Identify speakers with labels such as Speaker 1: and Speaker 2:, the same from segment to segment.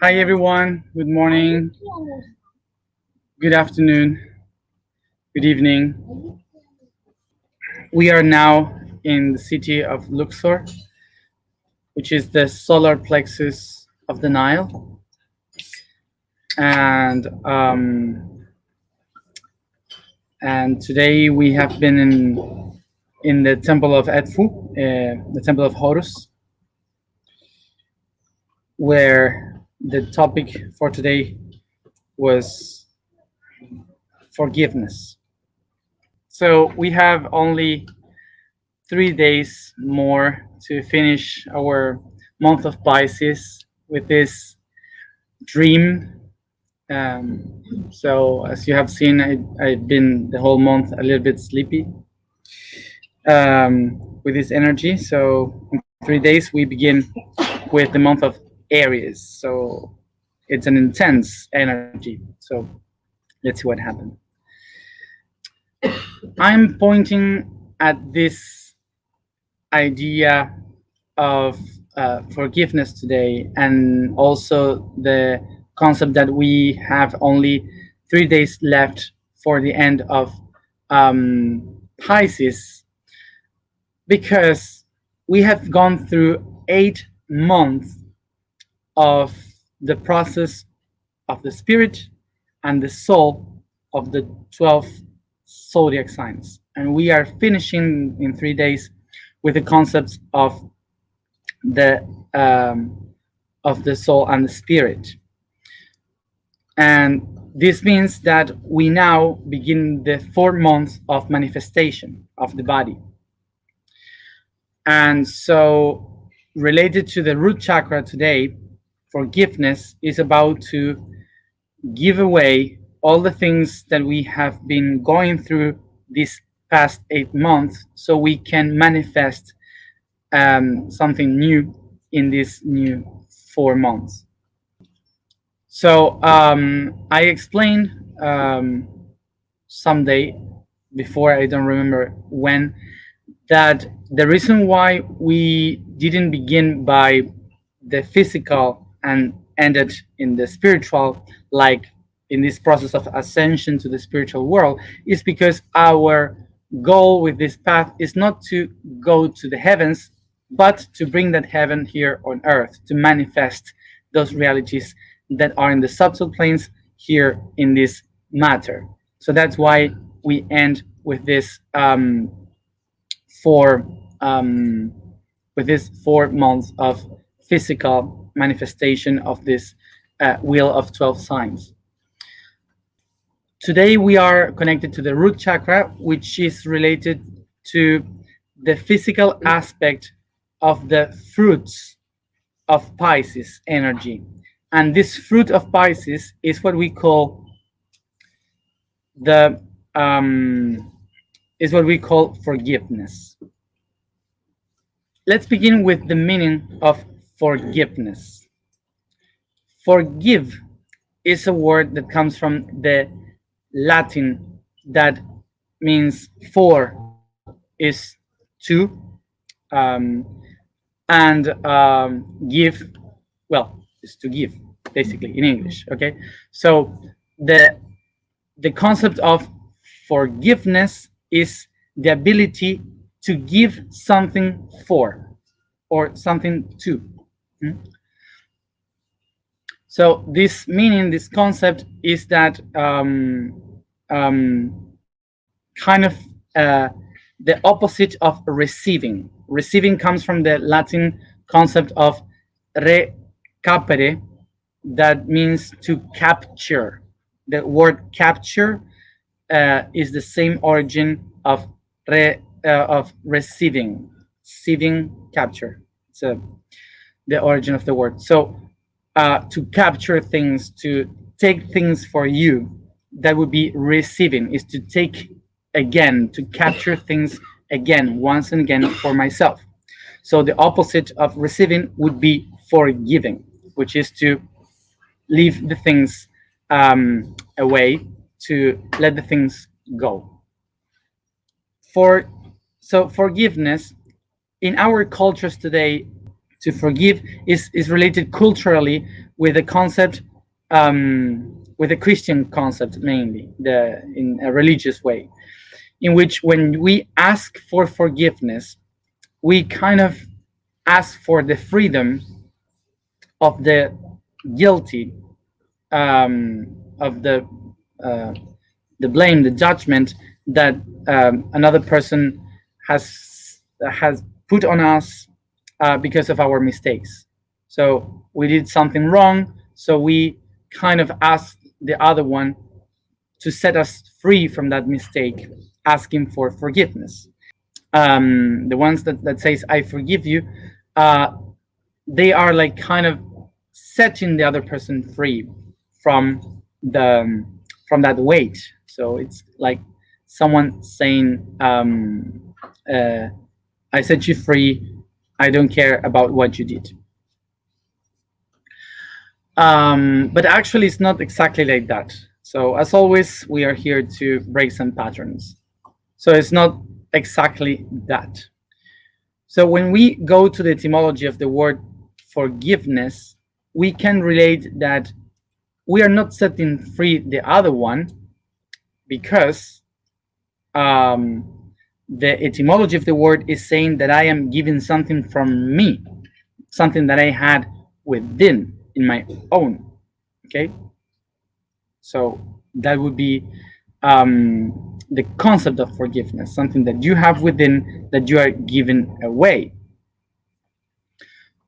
Speaker 1: Hi everyone, good morning, good afternoon, good evening. We are now in the city of Luxor, which is the solar plexus of the Nile. And today we have been in the temple of Edfu, the temple of Horus, where the topic for today was forgiveness. So we have only 3 days more to finish our month of Pisces with this dream. So as you have seen, I've been the whole month a little bit sleepy with this energy. So in 3 days we begin with the month of Aries. So it's an intense energy. So let's see what happens. I'm pointing at this idea of forgiveness today, and also the concept that we have only 3 days left for the end of Pisces, because we have gone through 8 months of the process of the spirit and the soul of the 12 zodiac signs, and we are finishing in 3 days with the concepts the of the soul and the spirit. And this means that we now begin the 4 months of manifestation of the body. And so, related to the root chakra today, forgiveness is about to give away all the things that we have been going through these past 8 months, so we can manifest something new in these new 4 months. So I explained someday before, I don't remember when, that the reason why we didn't begin by the physical and ended in the spiritual, like in this process of ascension to the spiritual world, is because our goal with this path is not to go to the heavens, but to bring that heaven here on earth, to manifest those realities that are in the subtle planes here in this matter. So that's why we end with this four um, with this 4 months of physical manifestation of this wheel of 12 signs. Today we are connected to the root chakra, which is related to the physical aspect of the fruits of Pisces energy. And this fruit of Pisces is what we call the forgiveness. Let's begin with the meaning of forgiveness. Forgive is a word that comes from the Latin that means for is to, and give, well, is to give, basically, in English. Okay, so the concept of forgiveness is the ability to give something for, or something to. So this meaning, this concept is that kind of the opposite of receiving. Receiving comes from the Latin concept of recapere, that means to capture. The word capture is the same origin of receiving, capture. It's the origin of the word. So to capture things, to take things for you, that would be receiving, is to take again, to capture things again, once and again for myself. So the opposite of receiving would be forgiving, which is to leave the things away, to let the things go. So forgiveness in our cultures today To forgive is related culturally with the concept, with the Christian concept mainly, in a religious way, in which when we ask for forgiveness, we kind of ask for the freedom of the guilty, of uh, the blame, the judgment that another person has put on us because of our mistakes. So we did something wrong, so we kind of ask the other one to set us free from that mistake, asking for forgiveness. The ones that says I forgive you, uh, they are like kind of setting the other person free from the from that weight. So it's like someone saying, I set you free, I don't care about what you did. But actually it's not exactly like that. So as always, we are here to break some patterns. So it's not exactly that. So when we go to the etymology of the word forgiveness, we can relate that we are not setting free the other one, because the etymology of the word is saying that I am giving something from me, something that I had within in my own. Okay, so that would be the concept of forgiveness, something that you have within that you are giving away.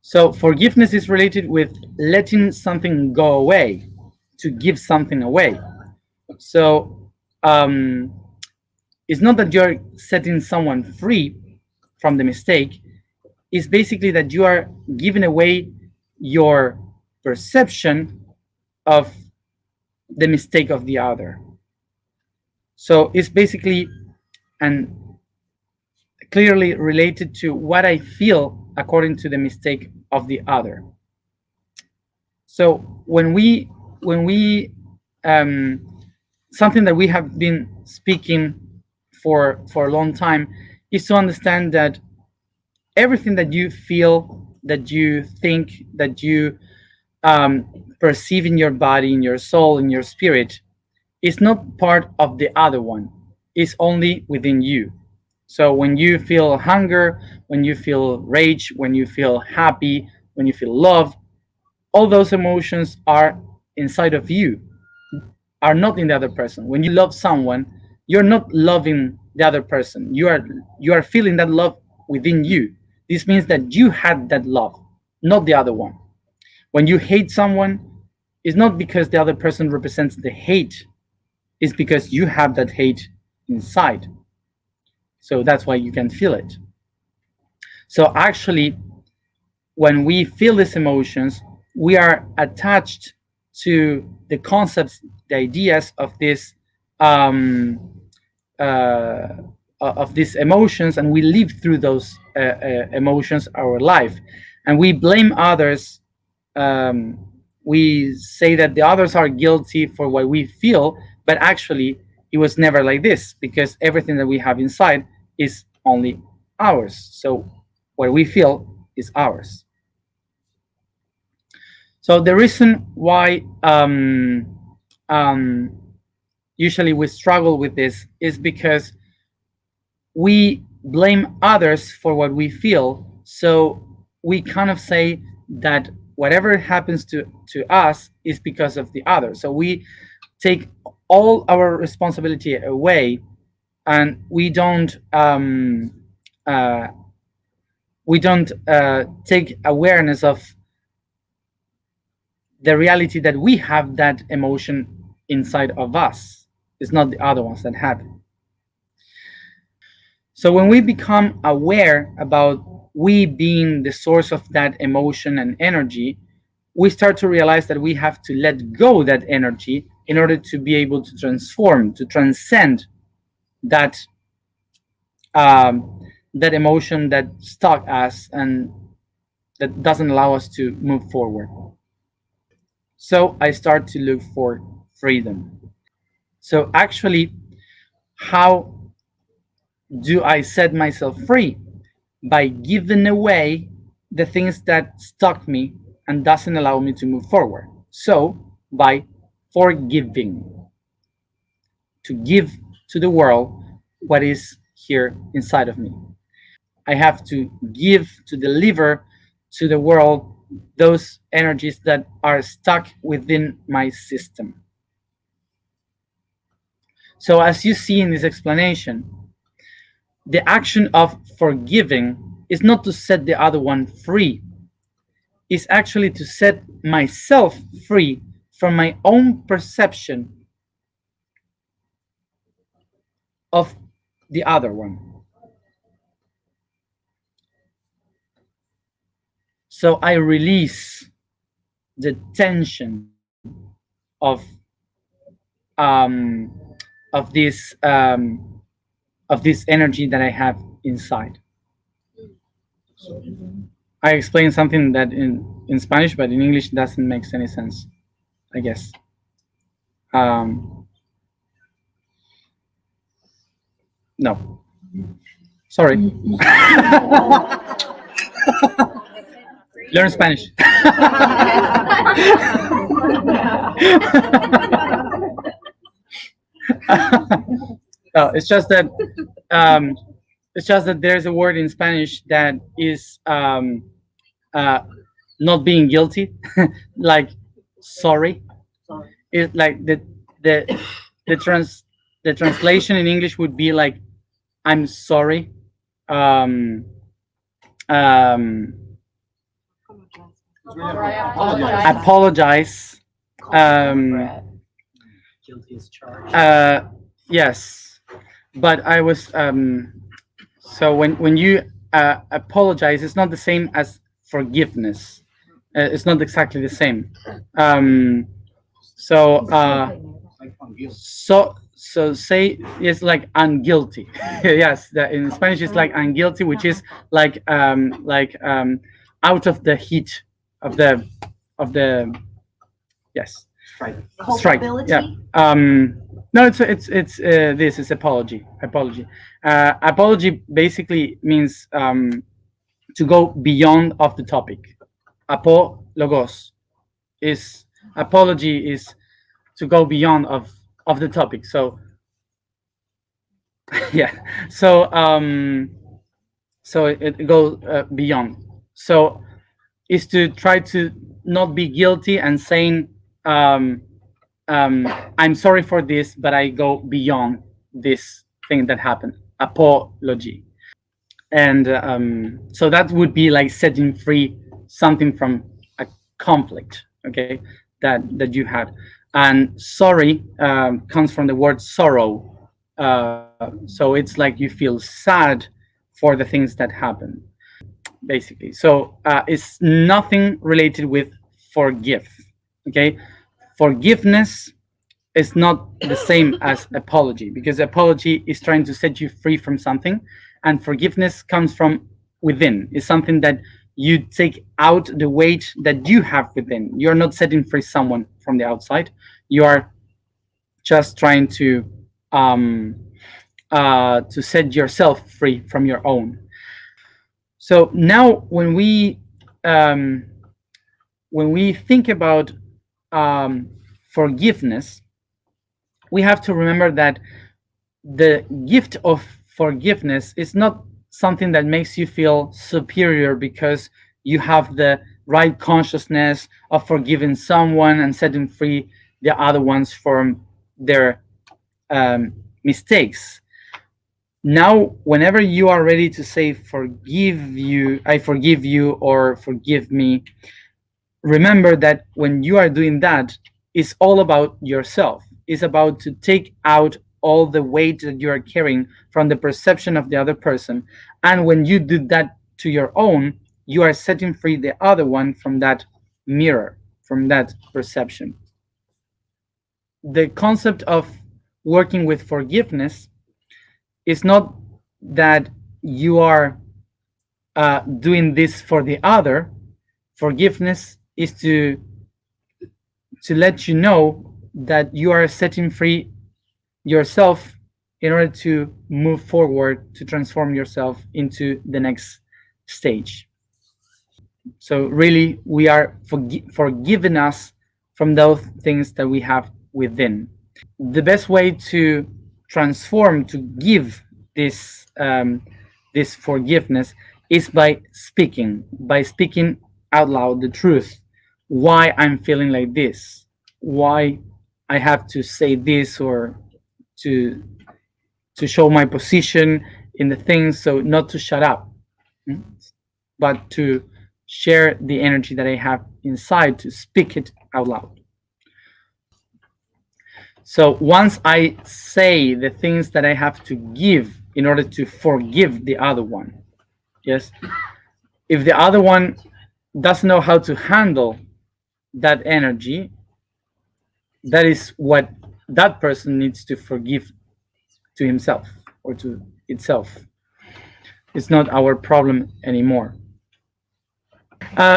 Speaker 1: So forgiveness is related with letting something go away, to give something away. So it's not that you're setting someone free from the mistake. It's basically that you are giving away your perception of the mistake of the other. So it's basically and clearly related to what I feel according to the mistake of the other. So when we something that we have been speaking for a long time is to understand that everything that you feel, that you think, that you perceive in your body, in your soul, in your spirit, is not part of the other one. It's only within you. So when you feel hunger, when you feel rage, when you feel happy, when you feel love, all those emotions are inside of you, are not in the other person. When you love someone, you're not loving the other person. You are feeling that love within you. This means that you had that love, not the other one. When you hate someone, it's not because the other person represents the hate, it's because you have that hate inside. So that's why you can feel it. So actually, when we feel these emotions, we are attached to the concepts, the ideas uh, of these emotions, and we live through those emotions our life, and we blame others. We say that the others are guilty for what we feel, but actually it was never like this, because everything that we have inside is only ours. So what we feel is ours. So the reason why um, usually we struggle with this is because we blame others for what we feel. So we kind of say that whatever happens to us is because of the other. So we take all our responsibility away, and uh, we don't take awareness of the reality that we have that emotion inside of us. It's not the other ones that have it. So when we become aware about we being the source of that emotion and energy, we start to realize that we have to let go that energy in order to be able to transform, to transcend that that emotion that stuck us and that doesn't allow us to move forward. So I start to look for freedom. So actually, how do I set myself free? By giving away the things that stuck me and doesn't allow me to move forward. So by forgiving, to give to the world what is here inside of me. I have to give, to deliver to the world those energies that are stuck within my system. So, as you see in this explanation, the action of forgiving is not to set the other one free, it's actually to set myself free from my own perception of the other one. So I release the tension um, of this of this energy that I have inside. I explained something that in Spanish, but in English doesn't make any sense, I guess. No, sorry. Learn Spanish. No, um, it's just that there's a word in Spanish that is uh, not being guilty, like sorry. It like the the trans the translation in English would be like I'm sorry. Um, um, apologize.
Speaker 2: Guilty as charged.
Speaker 1: Yes, but I was so when you apologize, it's not the same as forgiveness. It's not exactly the same. Um, so so say it's like I'm guilty. Yes, in Spanish it's like I'm guilty, which is like out of the heat of the yes
Speaker 2: Strike.
Speaker 1: strike. Yeah. No, it's this is apology. Apology basically means to go beyond of the topic. Apologos is apology is to go beyond of the topic. So yeah, so it goes beyond. So is to try to not be guilty and saying um, I'm sorry for this, but I go beyond this thing that happened. Apology. And so that would be like setting free something from a conflict, okay, that you had. And sorry comes from the word sorrow. So it's like you feel sad for the things that happen, basically. So it's nothing related with forgive, okay? Forgiveness is not the same as apology, because apology is trying to set you free from something, and forgiveness comes from within. It's something that you take out the weight that you have within. You're not setting free someone from the outside. You are just trying um, to set yourself free from your own. So now um, when we think about forgiveness, we have to remember that the gift of forgiveness is not something that makes you feel superior because you have the right consciousness of forgiving someone and setting free the other ones from their mistakes. Now, whenever you are ready to say I forgive you, or forgive me, remember that when you are doing that, it's all about yourself. It's about to take out all the weight that you are carrying from the perception of the other person. And when you do that to your own, you are setting free the other one from that mirror, from that perception. The concept of working with forgiveness is not that you are doing this for the other. Forgiveness is to let you know that you are setting free yourself in order to move forward, to transform yourself into the next stage. So really, we are forgiven us from those things that we have within. The best way to transform, to give this this forgiveness, is by speaking out loud the truth. Why I'm feeling like this? Why I have to say this, or to show my position in the things, so not to shut up, but to share the energy that I have inside, to speak it out loud. So once I say the things that I have to give in order to forgive the other one, yes, if the other one doesn't know how to handle that energy, that is what that person needs to forgive to himself or to itself. It's not our problem anymore.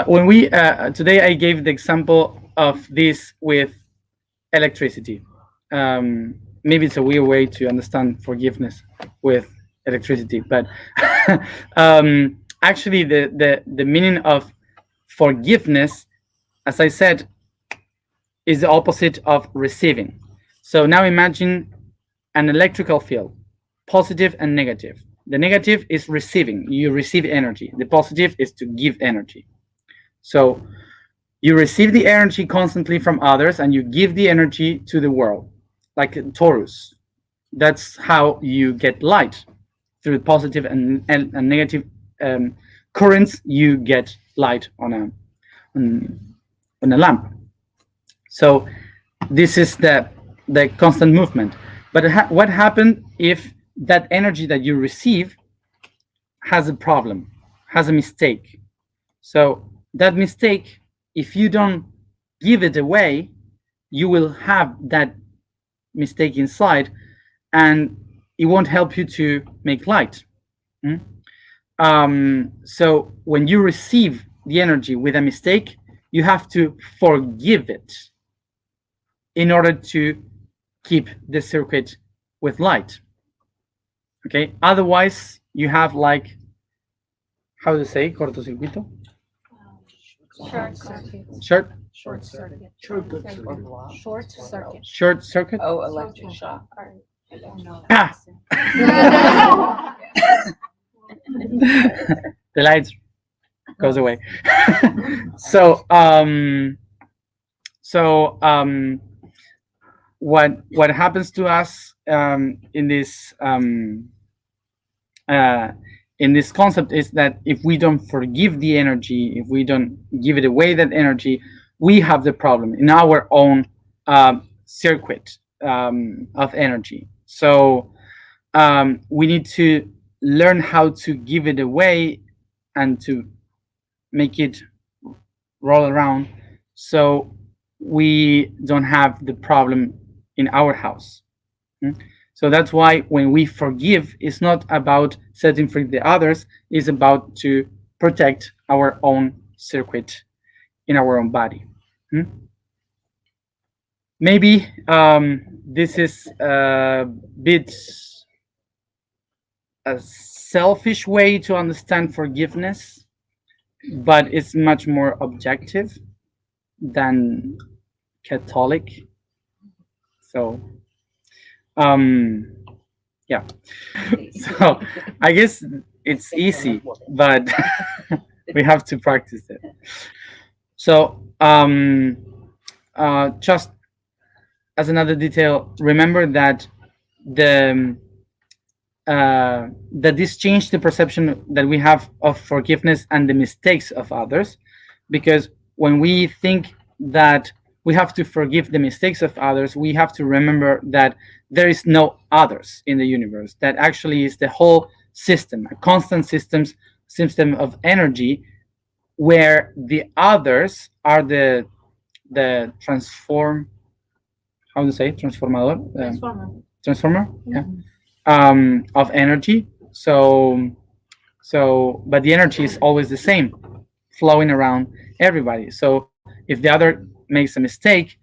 Speaker 1: When we today, I gave the example of this with electricity. Maybe it's a weird way to understand forgiveness with electricity, but actually, the meaning of forgiveness, as I said, is the opposite of receiving. So now imagine an electrical field, positive and negative. The negative is receiving, you receive energy. The positive is to give energy. So you receive the energy constantly from others and you give the energy to the world, like a Taurus. That's how you get light, through positive and negative currents. You get light on a lamp. So this is the constant movement. But what happened if that energy that you receive has a problem, has a mistake? So that mistake, if you don't give it away, you will have that mistake inside, and it won't help you to make light. So when you receive the energy with a mistake, you have to forgive it in order to keep the circuit with light. Okay, otherwise you have, like, how to say, cortocircuito?
Speaker 2: Short circuit.
Speaker 1: Short
Speaker 2: Short circuit.
Speaker 1: short circuit.
Speaker 3: Oh, electric shock.
Speaker 1: Ah! The lights goes away. So what happens to us in this concept is that if we don't forgive the energy, if we don't give it away, that energy, we have the problem in our own circuit of energy. So we need to learn how to give it away and to make it roll around, so we don't have the problem in our house. So that's why when we forgive, it's not about setting free the others, it's about to protect our own circuit in our own body. Maybe this is a bit a selfish way to understand forgiveness, but it's much more objective than Catholic. So yeah. So I guess it's easy, but we have to practice it. So just as another detail, remember that that this changed the perception that we have of forgiveness and the mistakes of others, because when we think that we have to forgive the mistakes of others, we have to remember that there is no others in the universe. That actually is the whole system, a constant system of energy, where the others are the transform. How to say transformador? Transformer. Yeah. Of energy. So but the energy is always the same, flowing around everybody. So if the other makes a mistake,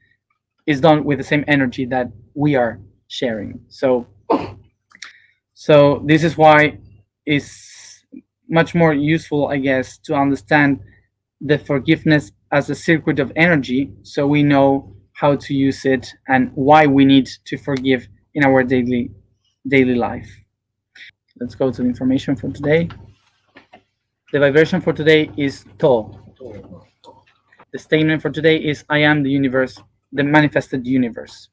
Speaker 1: it's done with the same energy that we are sharing. So this is why it's much more useful, I guess, to understand the forgiveness as a circuit of energy, so we know how to use it and why we need to forgive in our daily life. Let's go to the information for today. The vibration for today is To. The statement for today is I am the universe, the manifested universe.